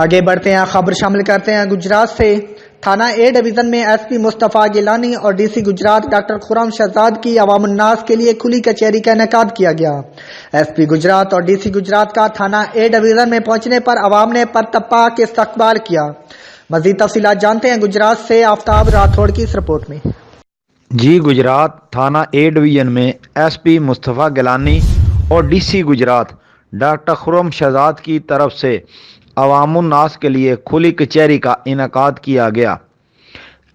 آگے بڑھتے ہیں، خبر شامل کرتے ہیں گجرات سے۔ تھانہ اے ڈویژن میں ایس پی مصطفیٰ گیلانی اور ڈی سی گجرات ڈاکٹر خرم شہزاد کی عوام الناس کے لیے کھلی کچہری کا انعقاد کیا گیا۔ ایس پی گجرات اور ڈی سی گجرات کا تھانہ اے ڈویژن میں پہنچنے پر عوام نے پرتپا کے استقبال کیا۔ مزید تفصیلات جانتے ہیں گجرات سے آفتاب راٹھوڑ کی اس رپورٹ میں۔ گجرات تھانہ اے ڈویژن میں ایس پی مصطفیٰ گیلانی اور ڈی سی گجرات ڈاکٹر خرم شہزاد کی طرف سے عوام الناس کے لیے کھلی کچہری کا انعقاد کیا گیا۔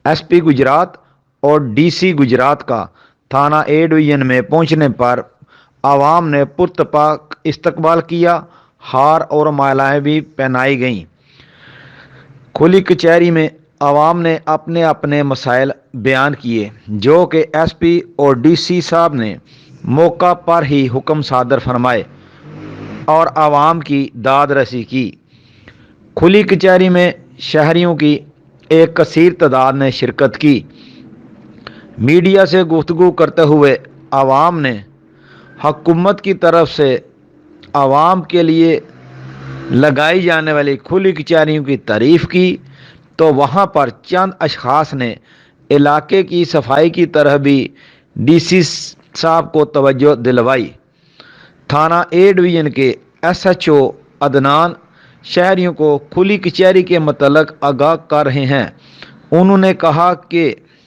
ایس پی گجرات اور ڈی سی گجرات کا تھانہ اے ڈویژن میں پہنچنے پر عوام نے پرتپاک استقبال کیا، ہار اور مالائیں بھی پہنائی گئیں۔ کھلی کچہری میں عوام نے اپنے اپنے مسائل بیان کیے، جو کہ ایس پی اور ڈی سی صاحب نے موقع پر ہی حکم صادر فرمائے اور عوام کی داد رسی کی۔ کھلی کچہری میں شہریوں کی ایک کثیر تعداد نے شرکت کی۔ میڈیا سے گفتگو کرتے ہوئے عوام نے حکومت کی طرف سے عوام کے لیے لگائی جانے والی کھلی کچہریوں کی تعریف کی، تو وہاں پر چند اشخاص نے علاقے کی صفائی کی طرح بھی ڈی سی صاحب کو توجہ دلوائی۔ تھانہ اے ڈویژن کے ایس ایچ او عدنان شہریوں کو کھلی کچہری کے متعلق آگاہ کر رہے ہیں۔ انہوں نے کہا کہ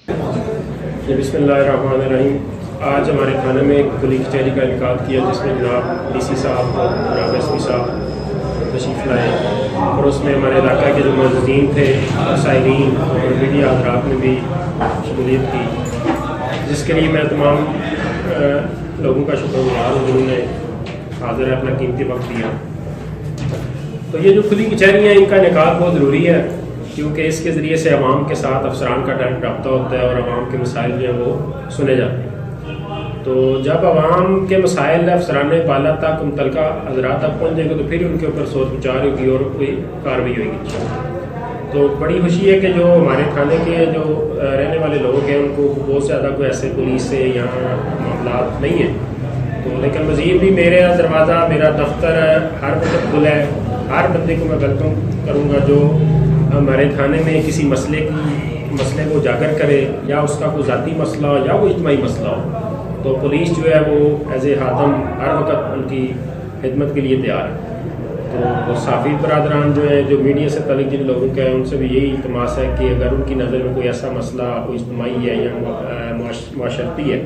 بسم اللہ الرحمن الرحیم، آج ہمارے تھانے میں ایک کھلی کچہری کا انعقاد کیا، جس میں جناب ڈی سی صاحب اور جناب ایس پی صاحب تشریف لائے، اور اس میں ہمارے علاقہ کے جو معززین تھے، سائرین اور میڈیا حضرات نے بھی شمولیت کی، جس کے لیے میں تمام لوگوں کا شکر گزار ہوں جنہوں نے حاضر ہے اپنا قیمتی وقت دیا۔ تو یہ جو کھلی کچہریاں ہیں، ان کا انعقاد بہت ضروری ہے، کیونکہ اس کے ذریعے سے عوام کے ساتھ افسران کا ڈائریکٹ رابطہ ہوتا ہے اور عوام کے مسائل جو ہیں وہ سنے جاتے ہیں۔ تو جب عوام کے مسائل افسران بالا تک متعلقہ حضرات تک پہنچ جائیں گے تو پھر ان کے اوپر سوچ بچار ہوگی اور کوئی کارروائی ہوگی۔ تو بڑی خوشی ہے کہ جو ہمارے تھانے کے جو رہنے والے لوگ ہیں، ان کو بہت زیادہ کوئی ایسے پولیس سے یہاں معاملات نہیں ہیں، تو لیکن مزید بھی میرا دروازہ، میرا دفتر ہر وقت کھلا ہے۔ ہر بندے کو میں ویلکم کروں گا جو ہمارے تھانے میں کسی مسئلے کو اجاگر کرے، یا اس کا کوئی ذاتی مسئلہ ہو یا کوئی اجتماعی مسئلہ ہو، تو پولیس جو ہے وہ ایز اے خادم ہر وقت ان کی خدمت کے لیے تیار ہے۔ تو صحافی برادران جو ہیں، جو میڈیا سے تعلق جن لوگوں کا ہے، ان سے بھی یہی التماس ہے کہ اگر ان کی نظر میں کوئی ایسا مسئلہ کوئی اجتماعی ہے یا معاشرتی ہے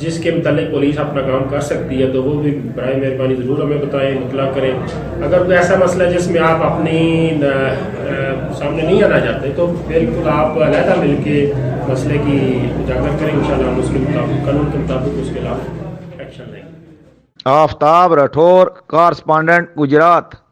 جس کے متعلق پولیس اپنا کام کر سکتی ہے، تو وہ بھی برائے مہربانی ضرور ہمیں بتائیں، اطلاع کریں۔ اگر کوئی ایسا مسئلہ ہے جس میں آپ اپنی سامنے نہیں آنا چاہتے، تو بالکل آپ علیحدہ مل کے مسئلے کی اجاگر کریں، انشاءاللہ ہم اس کے مطابق قانون کے مطابق اس کے خلاف ایکشن لیں گے۔ آفتاب راٹھوڑ، کارسپونڈنٹ، گجرات۔